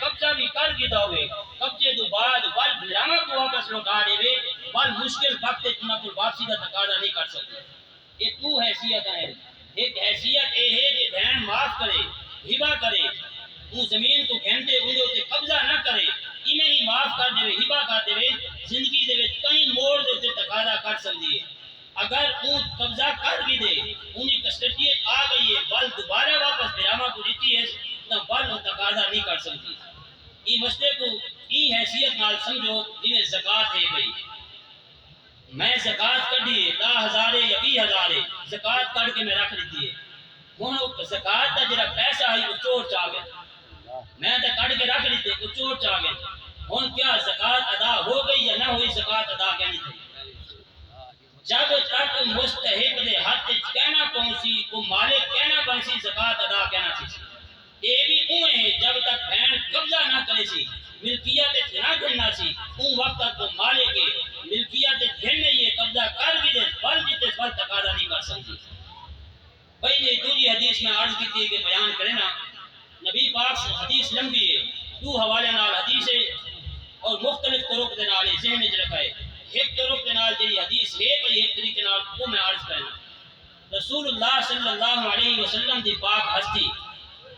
قبضہ بھی کر کے دوے قبضے تو بعد ول بھراما کو واپس لوٹا دے وے ول مشکل وقت تنا کو واپسی دا تقاضا نہیں کر سکتے یہ تو حیثیت ہے ایک حیثیت اے ہے کہ بہن معاف کرے ہبا کرے وہ زمین کو گھنٹے اندے تے قبضہ نہ کرے انہیں ہی معاف کر دے ہبا کر دے زندگی دے وچ کئی موڑ دے تے تقاضا کر سکدی ہے اگر وہ قبضہ کر بھی دے انہیں کسٹڈیت آ گئی ہے بل دوبارہ واپس بھراما کو دیتی ہے تو بل وہ تقاضا نہیں کر سکتی یہ مسئلے کو یہ حیثیت نال سمجھو انہیں زکوٰۃ ہے بھائی میں زکوٰۃ کڈی ہے 10,000 یا 20,000 زکوٰۃ کر کے میں رکھ دیتی ہے ہن زکوٰۃ دا جڑا پیسہ ہے وہ چور چا گیا میں تے کڈ کے رکھ دیتے وہ چور چا گیا ہن کیا زکوٰۃ ادا ہو گئی یا نہ ہوئی زکوٰۃ ادا کہنی تھی جب تک مستحق دے ہاتھ کہنا پہنچی کو مالک کہنا پہنچی زکوٰۃ ادا کہنا سی یہ بھی اوے ہے جب تک بہن قبضہ نہ کرے سی ملکیت نہ گھننا سی ان وقت تک وہ مالک ہے ملکیت گھن نہیں ہے قبضہ کر بھی دے بل جتے بل تقاضا نہیں کر سکتی بھائی یہ دوسری حدیث میں عرض کی تھی کہ بیان کرے نا نبی پاک سے حدیث لمبی ہے دو حوالے نال حدیث ہے اور مختلف طرق دے نال ذہن وچ رکھے ایک طرق کے نال جی حدیث ہے بھئی ایک طریقے نال وہ میں عرض کرنا رسول اللہ صلی اللہ علیہ وسلم دی پاک ہستی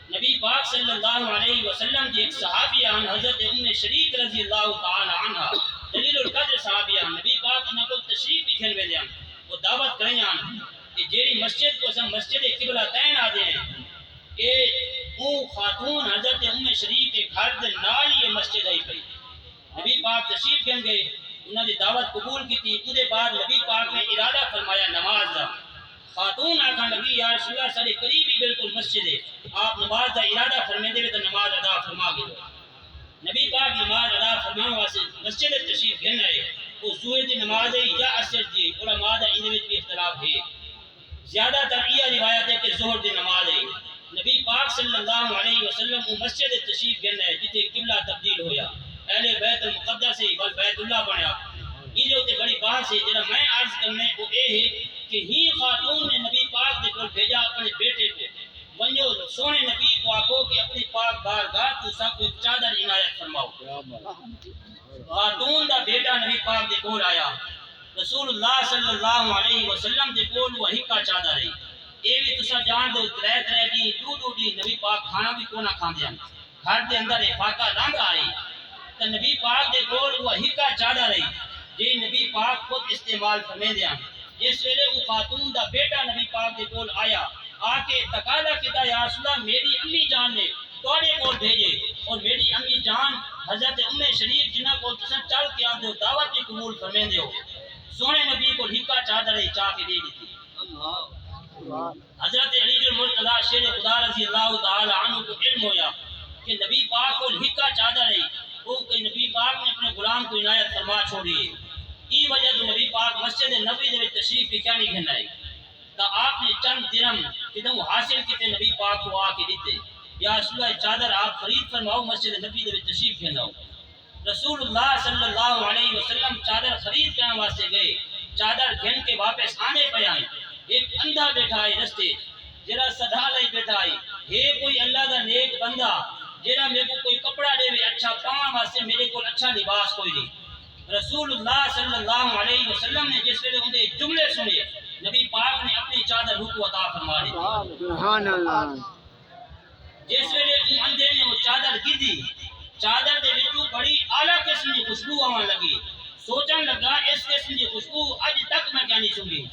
نبی پاک صلی اللہ علیہ وسلم دی ایک صحابیہ حضرت ام شریک رضی اللہ تعالی عنہ جلیل القدر صحابیہ نبی پاک نے کو تشریف بھی کھلوے دیاں وہ دعوت کریں کہ جیڑی مسجد کو سم مسجد قبلہ تین آ دے ہیں کہ وہ خاتون حضرت ام شریک کے گھر دے نال یہ مسجد آئی پئی نبی پاک تشریف کھن گئے انہوں نے دعوت قبول کی تھی اس بعد نبی پاک نے ارادہ فرمایا نماز دا خاتون آکھن لگی یا رسول اللہ سارے قریب ہی بالکل مسجد ہے آپ نماز دا ارادہ فرمے دے تو نماز ادا فرما گئے نبی پاک نماز ادا فرمانے واسطے مسجد تشریف گھن آئے وہ ظہر دی نماز ہے یا عصر دی علماء دا ان وچ بھی اختلاف ہے زیادہ تر یہ روایت ہے کہ ظہر دی نماز ہے نبی پاک صلی اللہ علیہ وسلم وہ مسجد تشریف گھن آئے جتے قبلہ تبدیل ہویا اہل بیت المقدس ہے بل بیت اللہ بنیا یہ جو تے بڑی بات ہے جڑا میں عرض کرنے وہ اے ہے کہ ہی خاتون نے نبی پاک دے کول بھیجا اپنے بیٹے کو ونجو سونے نبی کو آکھو کہ اپنی پاک بارگاہ تو سب کو چادر عنایت فرماؤ خاتون دا بیٹا نبی پاک دے کول آیا رسول اللہ صلی اللہ علیہ وسلم دے کول وہی کا چادر ہے اے بھی تسا جان دو ترے ترے دی دو دی نبی پاک کھانا بھی کونا کھاندے ہیں گھر دے اندر فاقہ رنگ آئی تو نبی پاک دے کول وہی کا چادر ہے جی نبی پاک خود استعمال فرمے دیا جس ویلے وہ خاتون دا بیٹا نبی پاک دے کول آیا آ کے تقاضا کیتا یا رسول اللہ میری امی جان نے توڑے کول بھیجے اور میری امی جان حضرت ام شریف جنہ کو تسا چل کے آن دو دعوت بھی قبول فرمے دیو سونے نبی کو ہکا چادر چاہ کے دے دیتی حضرت علی المرتضی شیر خدا رضی اللہ تعالی عنہ کو علم ہویا کہ نبی پاک کو ہکا چادر ہے وہ کہ نبی پاک نے اپنے غلام کو عنایت فرما چھوڑی ہے یہ وجہ تو نبی پاک مسجد نبوی دے تشریف بھی کیا نہیں گھن آئے تو آپ نے چند درہم کدھوں حاصل کیتے نبی پاک کو آ کے دیتے یا رسول اللہ چادر آپ خرید فرماؤ مسجد نبوی دے تشریف گھن آؤ رسول اللہ صلی اللہ علیہ وسلم چادر خرید کرنے واسطے گئے چادر گھن کے واپس آنے پہ آئے ایک اندھا بیٹھا ہے رستے جرا سدھا لئی بیٹھا ہے کوئی اللہ دا نیک بندہ جیرا میرے کو کوئی کپڑا دے میں اچھا پاؤں واسطے میرے کو اچھا لباس کوئی نہیں رسول اللہ صلی اللہ علیہ وسلم نے جس ویلے اندے جملے سنے نبی پاک نے اپنی چادر روح کو عطا فرما دی سبحان اللہ جس ویلے ان اندے نے وہ چادر گدی چادر دے وچوں بڑی اعلیٰ قسم کی خوشبو آن لگی سوچن لگا اس قسم کی خوشبو اج تک میں کیا نہیں سنگی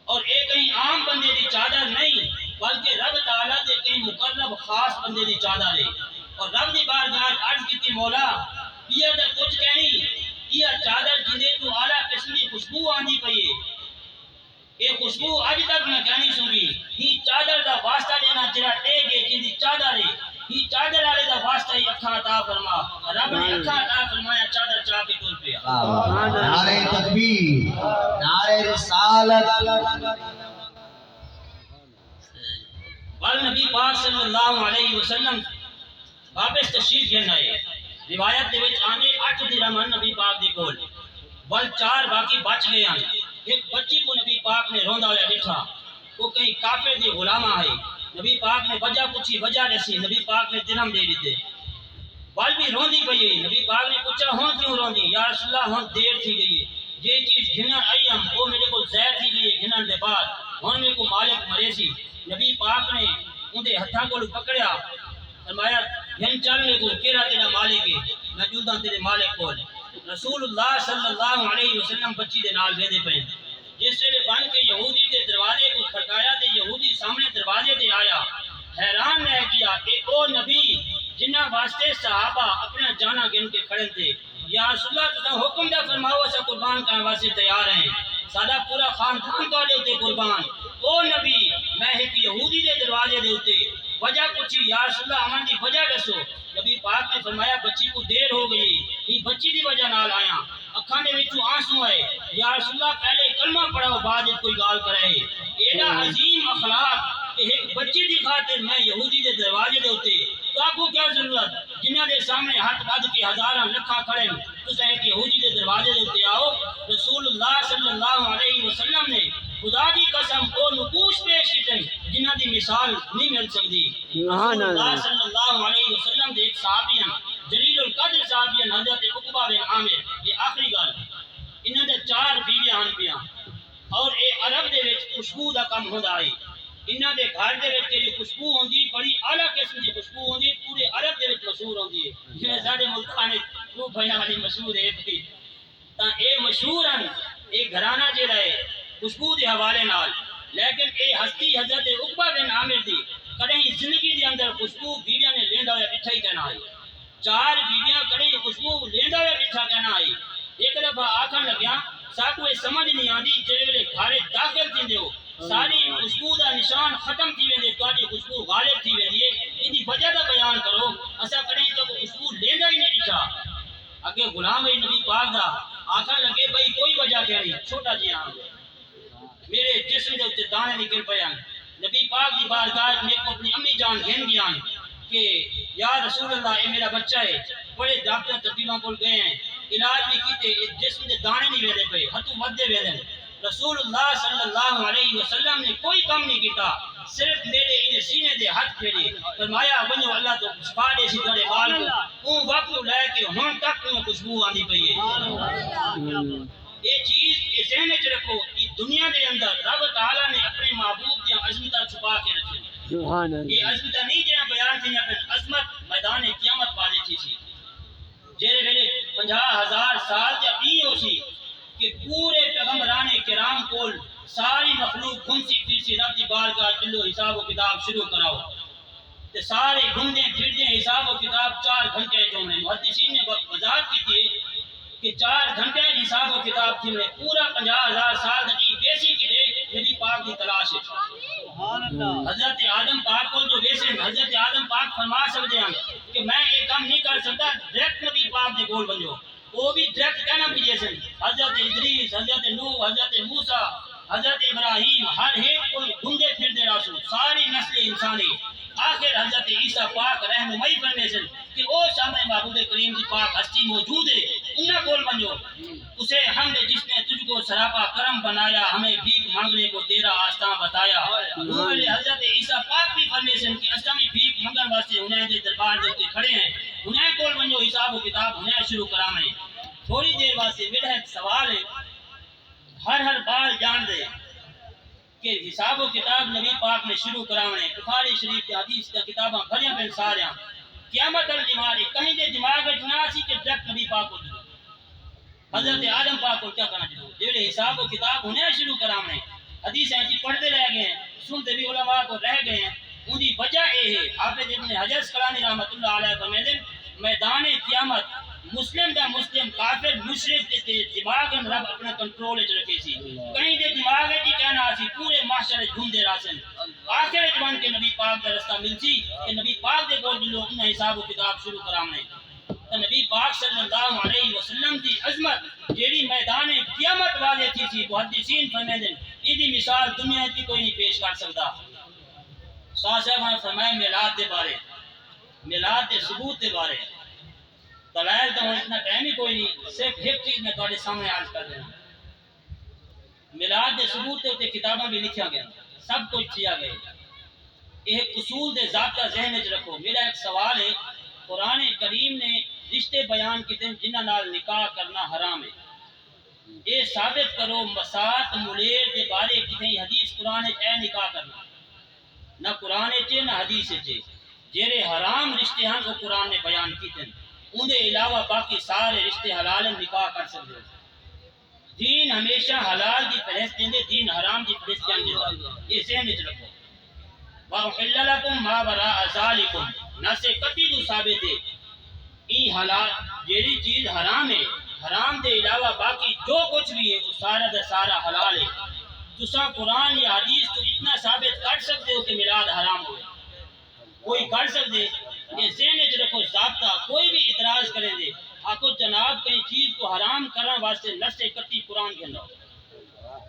اور ایک کہیں عام بندے دی چادر نہیں بلکہ رب تعالیٰ دے کہیں مقرب خاص بندے دی چادر ہے اور رب دی بارگاہ عرض کی مولا یہ دا کچھ کہیں یہ چادر جنہیں تو اعلیٰ قسم کی خوشبو آندی پئی ہے یہ خوشبو اج تک میں کیا نہیں سنگی ہی چادر دا واسطہ دینا جرا ٹیک ہے جن دی چادر ہے ہی چادر والے دا واسطہ ہی اکھا عطا فرما رب نے اکھا عطا فرمایا چادر چاہ کے ٹول پیا نعرہ تکبیر نعرہ رسالت نبی پاک صلی اللہ علیہ وسلم واپس تشریف گھن آئے روایت دے وچ آنے 8 درہم نبی پاک دی کول بل 4 باقی بچ گئے ہیں ایک بچی کو نبی پاک نے روندا ہوا دیکھا وہ کہیں کافر دی غلامہ ہے نبی پاک نے وجہ پوچھی وجہ رسی نبی پاک نے درہم دے دیتے بل بھی روندی پئی ہے۔ نبی پاک نے پوچھا ہوں کیوں روندی؟ یا رسول اللہ ہوں دیر تھی گئی ہے، یہ چیز گھنن آئی ہم وہ میرے کو زہر تھی گئی ہے گھنن دے بعد ہوں میرے کو مالک مرے سی۔ نبی پاک نے اندے ہتھاں کو پکڑیا، فرمایا گھن چل میرے کو کیڑا تیرا مالک ہے، میں جلدا تیرے مالک کول۔ رسول اللہ صلی اللہ علیہ وسلم بچی دے نال ویندے پئے، جس ویلے بن کے یہودی دے دروازے کو کھڑکایا تے یہودی سامنے دروازے تے آیا، حیران رہ گیا کہ او نبی جنہ واسطے صحابہ اپنا جانا گن کے کھڑے تھے، یا رسول اللہ تساں حکم دا فرماؤ اسا قربان کرنے واسطے تیار ہیں، ساڈا پورا خاندان تواڈے اوتے قربان۔ او نبی میں ایک یہودی دے دروازے دے اوتے وجہ پوچھی، یا رسول اللہ امن دی وجہ دسو۔ نبی پاک نے فرمایا بچی کو دیر ہو گئی، یہ بچی دی وجہ نال آیا، اکھاں دے وچوں آنسو آئے، یا رسول اللہ پہلے کلمہ پڑھاؤ بعد وچ کوئی گال کرے۔ ایڈا عظیم اخلاق کہ ایک بچی دی خاطر میں یہودی دے دروازے دے اوتے، تو آپ کو کیا ضرورت جنہاں دے سامنے ہاتھ بد کے ہزاراں لکھاں کھڑے تساں ایک یہودی دے دروازے دے اوتے آؤ۔ رسول اللہ صلی اللہ علیہ وسلم نے خدا دی قسم او نقوش پیش کیتے جنہاں دی مثال نہیں مل سکتی۔ رسول اللہ صلی اللہ علیہ وسلم دے ایک صحابی ہیں جلیل القدر صحابی ہیں حضرت عقبہ بن عامر، یہ آخری گل، انہاں دے 4 بیویاں ہن پیاں اور اے عرب دے وچ خوشبو دا کم ہوندا ہے، انہاں دے گھر دے وچ جڑی خوشبو ہوندی بڑی اعلیٰ قسم دی خوشبو ہوندی، پورے عرب دے وچ مشہور ہوندی ہے، جویں ساڈے ملکاں وچ وہ بھیاں والی مشہور ہے تھی تاں اے مشہور ہیں، اے گھرانہ جڑا ہے خوشبو دے حوالے نال، لیکن اے ہستی حضرت عقبہ بن عامر دی کدیں زندگی دے اندر خوشبو بیویاں نے لیندا ہوا ڈٹھا ہی کہنا ہے، 4 بیویاں کدیں خوشبو لیندا ہوا ڈٹھا کہنا ہے۔ ایک دفعہ آکھن لگیا ساکو یہ سمجھ نہیں آندی جڑے ویلے گھر داخل تھیندے ہو ساری خوشبو دا نشان ختم تھی ویندے، تہاڈی خوشبو غالب تھی ویندی ہے، ان دی وجہ دا بیان کرو، اسا کدیں تو خوشبو لیندا ہی نہیں ڈٹھا۔ اگے غلام ہے نبی پاک دا آکھن لگے بھائی کوئی وجہ کیا نہیں، چھوٹا جہا میرے جسم دے اوتے دانے نکل پے ہیں۔ نبی پاک دی بارگاہ میں کو اپنی امی جان گھن گیا کہ یا رسول اللہ اے میرا بچہ ہے، بڑے ڈاکٹر طبیباں کول گئے ہیں، علاج بھی کیتے، جسم دے دانے نہیں ویلے پے، ہتھوں ودے ویلے۔ رسول اللہ صلی اللہ علیہ وسلم نے کوئی کم نہیں کیتا، صرف میرے ان سینے دے ہاتھ پھیرے، فرمایا ونجو اللہ تو شفا دے سی تیرے بال کو، اون وقت لے کے ہن تک خوشبو آندی پئی ہے۔ یہ چیز یہ ذہن وچ رکھو کہ دنیا دے اندر رب تعالیٰ نے اپنے محبوب دی عظمتاں چھپا کے رکھی، یہ عظمتاں نہیں جہاں بیان تھیاں پہ عظمت میدان قیامت والے تھی سی، جہے ویلے 50,000 سال یا بھی ہو سی کہ پورے پیغمبران کرام کول ساری مخلوق گھوم سی پھر سی رب دی بارگاہ چلو حساب و کتاب شروع کراؤ، تے سارے گھومدے پھردے حساب و کتاب 4 گھنٹے جو میں محدثین نے وضاحت کی تھی کہ 4 گھنٹے حساب و کتاب تھی میں پورا 50,000 سال دی بیسی کے نبی پاک دی تلاش ہے۔ حضرت آدم پاک کو جو ویسے حضرت آدم پاک فرما سکتے ہیں کہ میں ایک کام نہیں کر سکتا، ڈائریکٹ نبی پاک دے گول بنجو، وہ بھی ڈائریکٹ کہنا بھی جیسے حضرت ادریس، حضرت نوح، حضرت موسیٰ، حضرت ابراہیم، ہر ایک کو گھومدے پھردے رسول ساری نسل انسانی، آخر حضرت عیسیٰ پاک رہنمائی فرمے سن کہ او سامنے معبود کریم دی پاک ہستی موجود ہے، انہاں کول بنجو، اسے حمد جس نے تجھ کو سراپا کرم بنایا، ہمیں بھیک مانگنے کو تیرا آستاں بتایا۔ انہوں نے حضرت عیسیٰ پاک بھی فرمے سن کہ اساں بھی بھیک منگن واسطے انہیں دے دربار دے اوتے کھڑے ہیں، انہیں کول بنجو حساب و کتاب انہیں شروع کراویں۔ تھوڑی دیر واسطے میرا ایک سوال ہے، ہر بار جان دے کہ حساب و کتاب نبی پاک نے شروع کراونے، بخاری شریف کی حدیث کا کتاباں بھریاں پہ ساریاں، قیامت الجمال کہیں دے دماغ میں جنا سی کہ ڈائریکٹ نبی پاک کو جنو حضرت آدم پاک کو کیا کرنا جنو جیلے حساب و کتاب انہیں شروع کراونے، حدیث ہیں جی پڑھتے رہ گئے ہیں، سنتے بھی علماء کو رہ گئے ہیں، ان دی وجہ یہ ہے حافظ ابن حجر اسقلانی رحمۃ اللہ علیہ فرمائے میدان قیامت مسلم دا مسلم کافر مشرک دے دماغ رب اپنا کنٹرول وچ رکھے سی، کہیں دے دماغ وچ ہی کہنا سی پورے معاشرے گھومدے راسن، آخر وچ بن کے نبی پاک دا رستہ ملسی کہ نبی پاک دے کول جلو انہاں حساب و کتاب شروع کراونے۔ تو نبی پاک صلی اللہ علیہ وسلم دی عظمت جیڑی میدان قیامت والے تھی سی محدثین فرمائے ان دی مثال دنیا کی کوئی نہیں پیش کر سکتا۔ شاہ صاحب نے فرمایا میلاد دے بارے، میلاد دے ثبوت دے بارے دلائل تو اتنا ٹائم ہی کوئی نہیں، صرف ایک چیز میں تھوڑے سامنے عرض کر دینا، میلاد دے ثبوت تے کتاباں بھی لکھیا گیا، سب کچھ کیا گیا، ایک اصول دے ضابطہ ذہن وچ رکھو۔ میرا ایک سوال ہے، قرآن کریم نے رشتے بیان کیتے ہیں جنہاں نال نکاح کرنا حرام ہے. یہ ثابت کرو مسات ملیر دے بارے کتیں حدیث قرآن اے نکاح کرنا نہ قرآن چے نہ حدیث چے. جیرے حرام رشتے ہیں وہ قرآن نے بیان کیتے ہیں. اندے علاوہ باقی سارے رشتے حلال ہیں، نکاح کر سکتے ہو. دین ہمیشہ حلال دی فہرست دیندے، دین حرام دی فہرست دیندے. یہ ذہن وچ رکھو. وَأُحِلَّ لَكُم مَّا وَرَاءَ ذَلِكُمْ نہ سے کتی تو ثابت ہے ای حلال جیڑی چیز حرام ہے، حرام دے علاوہ باقی جو کچھ بھی ہے وہ سارا دا سارا حلال ہے. تساں قرآن یا حدیث تو اتنا ثابت کر سکتے ہو کہ میلاد حرام ہوئے، کوئی کر سکتے. یہ ذہن وچ رکھو ضابطہ. کوئی بھی اعتراض کریں دے آکو جناب کہیں چیز کو حرام کرنے واسطے نص کتی قرآن گھنو.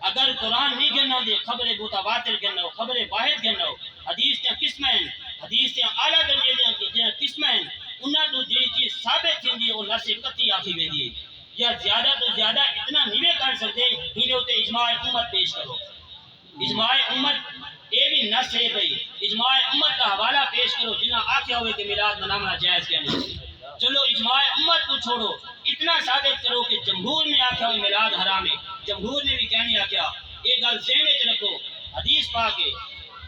اگر قرآن نہیں گھنو دے خبر متواتر گھنو، خبر واحد گھنو. حدیث کے قسم ہیں، حدیث کے اعلیٰ درجے دے قسم ہیں. انہاں تو جی چیز ثابت تھیندی ہے وہ نص کتی آکھی ویندی ہے. یا زیادہ تو زیادہ اتنا نہیں کر سکتے ہی تے اجماع امت پیش کرو. اجماع امت یہ بھی نص ہے بھائی. اجماع امت کا حوالہ پیش کرو جنہاں آکھیا ہوئے کہ میلاد منانا جائز کہنے. چلو اجماع امت کو چھوڑو، اتنا ثابت کرو کہ جمہور نے آکھیا ہوئے میلاد حرام ہے. جمہور نے بھی کہنے آکھیا. یہ گل ذہن وچ رکھو. حدیث پاک ہے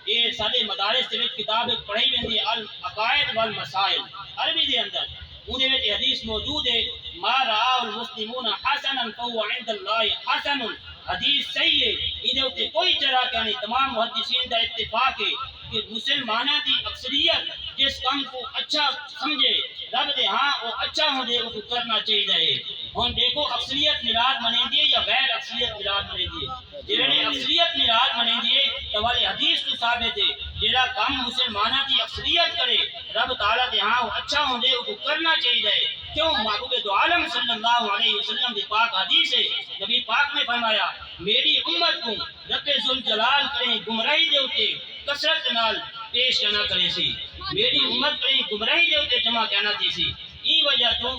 یہ سارے مدارس دے وچ کتاب پڑھائی ویندی العقائد والمسائل عربی دے اندر. اندے وچ حدیث موجود ہے ما رآ المسلمون حسنا فهو عند الله حسن. حدیث صحیح ہے، ادھے تے کوئی چرا کہ نہیں. تمام محدثین دا اتفاق ہے کہ مسلمانوں دی اکثریت جس کام کو اچھا سمجھے رب دے ہاں وہ اچھا ہو دے وہ کرنا چاہیے. ہن دیکھو اکثریت میلاد منیندی ہے یا غیر اکثریت میلاد منیندی ہے. جڑے اکثریت میلاد منیندی ہے تو والے حدیث تو ثابت ہے جڑا کام مسلمانوں دی اکثریت کرے رب تعالی دے ہاں وہ اچھا ہو دے وہ کرنا چاہیے. کیوں؟ محبوب دو عالم صلی اللہ علیہ وسلم دی پاک حدیث ہے. نبی پاک نے فرمایا میری امت کو رب ذوالجلال کریں گمراہی دے اوتے کثرت نال پیش کرنا کرے سی. میری امت کریں گمراہی دے اوتے جمع کرنا تھی سی. ای وجہ تو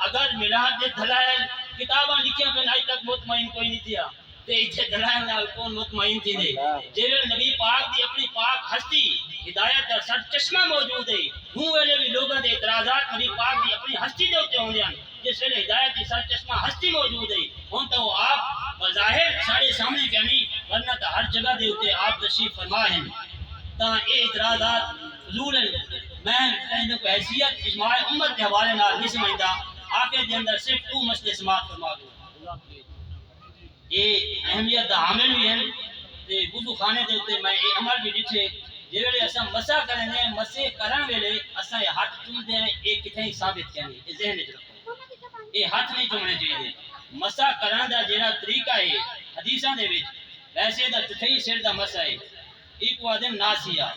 اگر میلاد دے دلائل کتاباں لکھیاں پہ آج تک مطمئن کوئی نہیں تھیا تے ایتھے دلائل نال کون مطمئن تھی دے. جیڑے نبی پاک دی اپنی پاک ہستی ہدایت دا سر چشمہ موجود ہے. ہوں ویلے بھی لوگوں دے اعتراضات نبی پاک دی اپنی ہستی دے اوتے ہوندے ہیں. جس ویلے ہدایت دی سر چشمہ ہستی موجود ہے ہن تو آپ بظاہر سارے سامنے کیا نہیں ورنہ تو ہر جگہ دے اوتے آپ تشریف فرما ہیں. تاں اے اعتراضات فضول ہیں. میں کہیں کو حیثیت اجماع امت کے حوالے نال نہیں سمجھدا. آگے دے اندر صرف تو مسئلے سماعت فرما دو. یہ اہمیت دا حامل بھی ہیں تے وضو خانے دے اوتے میں یہ عمل بھی ڈٹھے جے اساں مسا کریں نے مسے کرن ویلے اساں یہ ہاتھ چومدے ہیں. یہ کتھے ثابت کہنی یہ ذہن وچ رکھو. یہ ہاتھ نہیں چومنے چاہیے. مسا کرن دا جڑا طریقہ ہے حدیثاں دے وچ ویسے دا چتھئی سر دا مسا ہے. ایک وادن ناسیہ